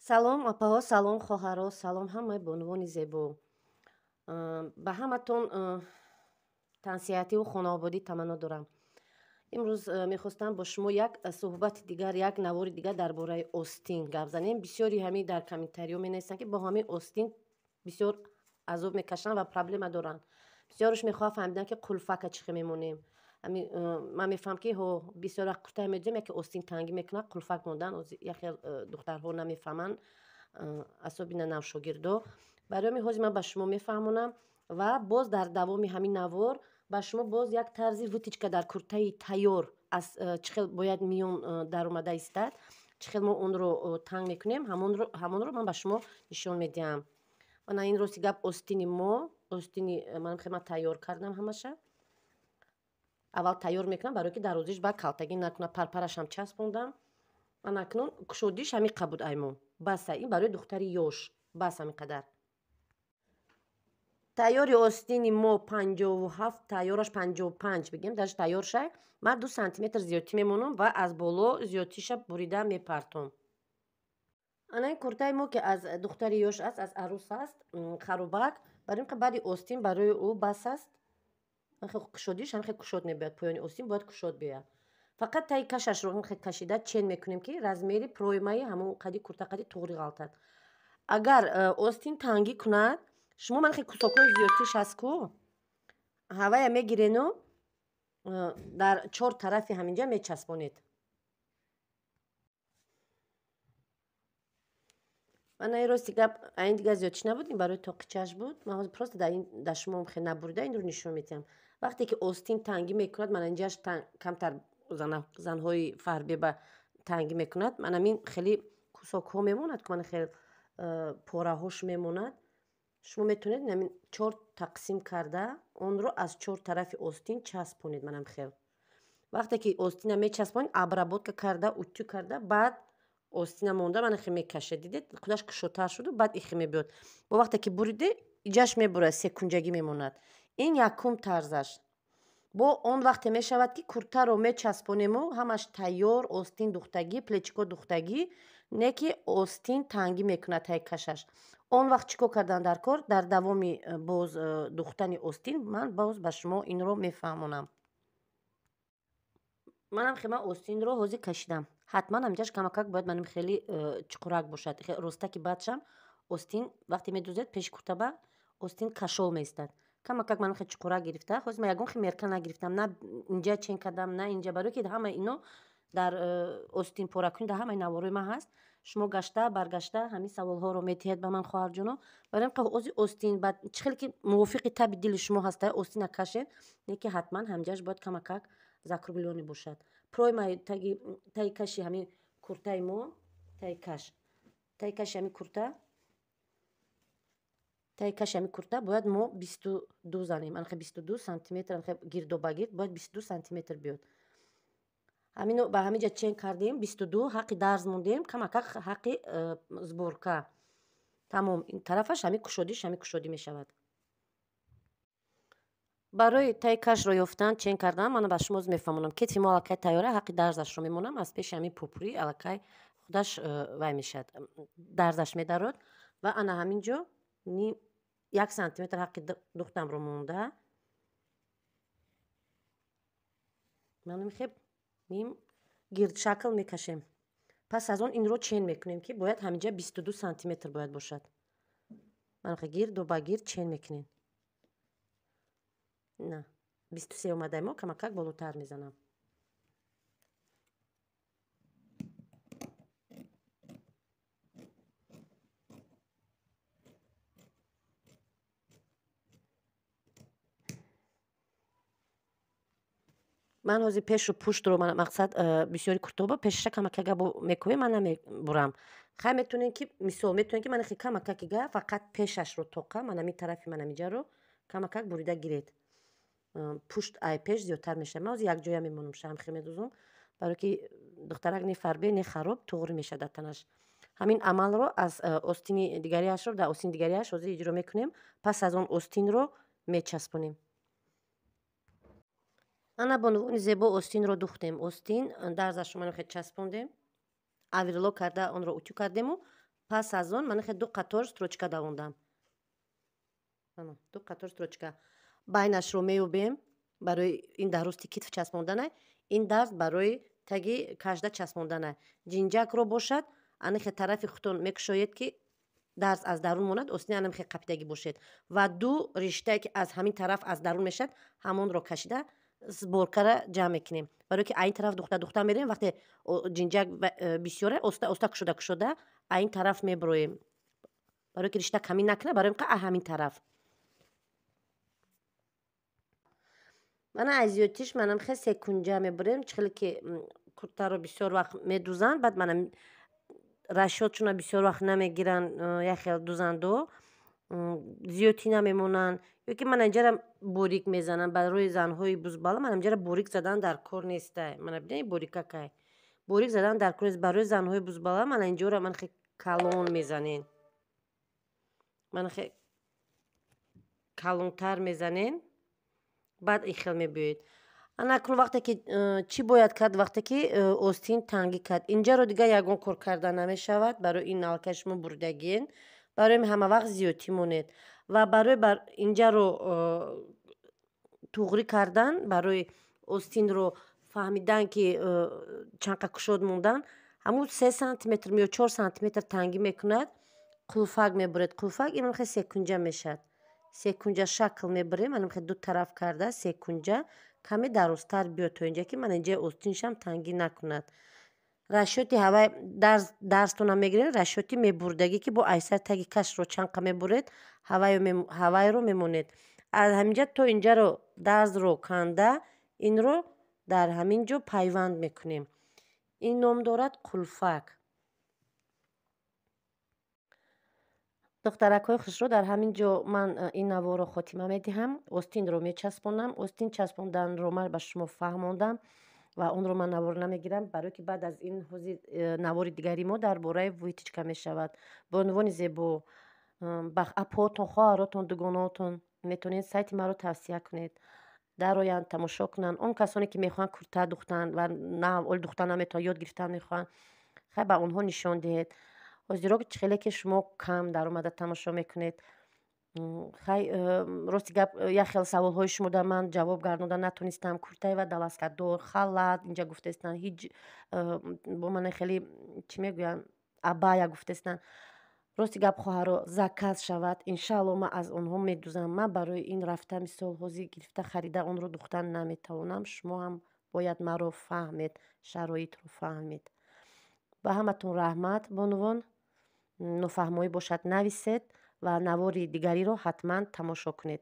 Салом апаҳо, салом хоҳаро, салом ҳамаи бонувони зебо. Ба ҳаматон тансиҳативу хонаводӣ таманно дорам. Имрӯз мехостам бо шумо як суҳбати дигар, як навори дигар дар бораи остин гап занем. Бисёри ҳамин дар комментариҳо менависанд, ки бо ҳамин остин бисёр азоб мекашанд ва проблема доранд. Бисёраш мехоҳанд фаҳмидан, ки қулфака чӣ хел мемонем. Ман мефаҳмам, ки бисёр вақт куртаи медӯзем, яке остин тангӣ мекунад, қулфак мондан. Яхел духтарҳо намефаҳманд, асобина навшогирдо. Барои ҳамин ҳозир ман ба шумо мефаҳмонам ва боз дар давоми ҳамин навор ба шумо боз як тарзи вытичка дар куртаи тайёр аз чӣ хел бояд миён даромада истад, чӣ хел мо онро танг мекунем, ҳамонро ман ба шумо нишон медиҳам. Мана ин рости гап остини остини ман тайёр кардам ҳамаша. Аввал тайёр мекунам, барое ки дарозиш ба калтагӣ накунад, парпарашам часпондам. Ман акнун кушодиш ҳамин қабуд аймон. Баса, ин барои духтари ёш, бас ҳамин қадар. тайёри остини мо 57, тайёраш 55 бигем, дарш тайёр шай. Ман 2 сантиметр зиёдтӣ мемонам ва аз боло зиёдтиша бурида мепартом. Ана ин куртаи мо ки аз духтари ёш аст, аз арӯс аст, харобак, барои ин баъди остин барои ӯ бас аст. Кушодиш ҳам хел кушод мебиёд, поёни остин бояд кушод биёяд. Фақат таи кашашро хел кашида чен мекунем, ки размери проймаи ҳамон қади курта қади туғри ғалтад. Агар остин тангӣ кунад, шумо ман хел кусокҳои зиёдтиш ҳаст ку ҳавая мегирену дар чор тарафи ҳаминҷа мечаспонед. мана ин рости гап ин дигар зиёдтиш набуд, ин барои тоқичаш буд. ман ҳозир просто дар шумо хел набурида инро нишон медиҳам. вақте ки остин тангӣ мекунад, мана инҷаш камтар занҳои фарбеба тангӣ мекунад, манамин хеле кусокҳо мемонад, ки мана хел пораҳош мемонад. шумо метавонед намин 4 тақсим карда онро аз 4 тарафи остин часпонед. манам хел вақте ки остина мечаспонед, обработка карда, утю карда, баъд остина монда мана хел мекашед. дидед худаш кушодтар шуду, баъд ихе мебиёд. бо вақте ки буриде иҷаш мебурад, секунҷагӣ мемонад. ин якум тарзаш. бо он вақте мешавад, ки куртаро мечаспонему ҳамаш тайёр, остин духтагӣ, плечико духтагӣ, не ки остин тангӣ мекунад таи кашаш. он вақт чӣ кор кардан дар кор, дар давоми боз духтани остин ман боз ба шумо инро мефаҳмонам. манам ман остинро ҳозир кашидам. ҳатман ҳаминҷаш камакак бояд манам хеле чуқурак бошад. Ростаки баъдшам остин вақте медӯзед пеши куртаба остин кашол меистад. камакак манам хеле чуқурак гирифта. ҳозир ман ягон хел мерка нагирифтам, на инҷа чен кардам, на инҷа, барое ки ҳамаи ино дар остин поракунӣ дар ҳамаи навораи ман ҳаст. шумо гашта баргашта ҳамин саволҳоро метиҳед ба ман, хоҳарҷоно. барои ҳозир остин чӣ хеле ки мувофиқи таби дили шумо ҳаста, остина кашед, не ки ҳатман ҳаминҷаш бояд камакак закрӯглёни бошад. проймаи таи каши ҳамин куртаи мо, таи каши ҳамин курта, таи каши ҳамин курта бояд мо 22 занем. анхе 22 сантиметр, анхе гирдобагирд бояд 22 сантиметр биёд. ҳамино ба ҳаминҷа чен кардем, 22 ҳаққи дарз мондем, камакак ҳаққи сборка. тамом. ин тарафаш ҳамин кушодӣ мешавад. барои таи кашро ёфтан чен кардан ман ба шумо мефаҳмонам. кетфи мо аллакай тайёра, ҳаққи дарзашро мемонам. аз пеши ҳамин пупурӣ аллакай худаш вай мешад, дарзаш медарод ва ана ҳаминҷо 1 сантиметр ҳаққи духтамро монда. манам хеб ним гирдшакл мекашем. пас аз он инро чен мекунем, ки бояд ҳаминҷа 22 сантиметр бояд бошад. манхе гирду ба гирд чен мекунем. на 23 омадаи мо камакак болотар мезанам. ман ҳозир пешу пуштро мақсад бисёри куртоба пешаша камакага мекӯбем, ман намебурам. хай метавонем ки мисол метавонем ки ман хе камакакига фақат пешашро тоқа, манамин тарафи манамиҷаро камакак бурида гиред. пушт ай пеш зиёдтар мешавад. ман ҳозир якҷоя мемонам, шам хел медӯзам, барое ки духтарак не фарбе, не хароб, туғри мешавад дар танаш. ҳамин амалро аз остини дигариашро дар остини дигариаш ҳозир иҷро мекунем. пас аз он остинро мечаспонем. ана бонувони зебо остинро духтем. остин дарзашро ман хел часпондем, авирло карда онро утю кардему пас аз он ман ду қатор строчка давондам. Ду қатор строчка байнашро меёбем барои ин дарусти китф часпондане, ин дарз барои таги кажда часпондане. Ҷинҷакро бошад анахе тарафи хутон мекушоед ки дарз аз дарун монад, остини анамхе қапидагӣ бошед ва ду риштае ки аз ҳамин тараф аз дарун мешад ҳамонро кашида сборкара ҷамъ мекунем. Барои ки аин тараф духта мерем, вақте ҷинҷак бисёре оста кушода аин тараф мебуроем, барои ки ришта камӣ накунад, барои қа ҳамин тараф. мана аз зиёдтиш манам хе секунҷа мебурем, чихеле ки куртаро бисёр вақт медузанд, баъд манам рашотшона бисёр вақт намегиранд, яхел дузанду зиёдтӣ намемонанд, ё ки мана инҷара борик мезананд. Барои занҳои бузбала мана инҷара борик задан дар кор нестай. Мана бинед борикакай борик задан дар кор нест. Барои занҳои бузбала мана инҷора мана хе калон мезанем, мана хе калонтар мезанем, баъд ихел мебиёед. Ана акнун вақте ки чӣ бояд кард, вақте ки остин тангӣ кард, инҷаро дигар ягон кор карда намешавад. Барои ин налкаи шумо бурдагиен, барои ҳама вақт зиёдтӣ монед ва барои инҷаро туғрӣ кардан, барои остинро фаҳмидан ки чанқа кушод мондан, ҳамун 3 сантиметр ё 4 сантиметр тангӣ мекунад, қулфак мебуред. Қулфак ин хе секунҷа мешад. Секунҷа шакл мебурем, анам хе ду тараф карда секунҷа каме дарозтар биёд, то инҷа ки мана инҷаи остиншам тангӣ накунад. Расшоти ҳавай дарстонам мегиред, расшоти мебурдагӣ ки бо айсар таги кашро чанқа мебуред, ҳавайро мемонед. Аз ҳаминҷа то инҷаро дарзро канда инро дар ҳамин ҷо пайванд мекунем. Ин ном дорад қулфак. духтаракҳои хушро, дар ҳамин ҷо ман ин наворро хотима медиҳам. Остинро мечаспонам. Остин часпонданро ман ба шумо фаҳмондам ва онро ман навор намегирам, барои ки баъд аз ин ҳозир навори дигари мо дар бораи витичка мешавад. Ба унвони зебо ба апҳоатон, хоҳаротон, дугонаотон метавонед сайти маро тавсия кунед, дароянд, тамошо кунанд. Он касоне ки мехоҳанд курта духтанд ва оли духтан наметавонанд, ёд гирифтан мехоҳанд, хай ба онҳо нишон диҳед. ҳозиро чихеле ки шумо кам даромада тамошо мекунед, хай рости гап яхел саволҳои шумо дар ман ҷавоб гардонда натонистам. Куртаи ва даласкадор, халат инҷа гуфтестанд, ҳиҷ бо мана хеле чӣ мегӯянд, абая гуфтестанд. Рости гап хоҳаро, заказ шавад, иншаалло ман аз онҳо медузам. Ман барои ин рафта мисол ҳозир гирифта харида онро духтан наметавонам. Шумо ҳам бояд маро фаҳмед, шароитро фаҳмед. ба ҳаматон раҳмат. бонувон, нофаҳмоӣ бошад нависед ва навори дигариро ҳатман тамошо кунед.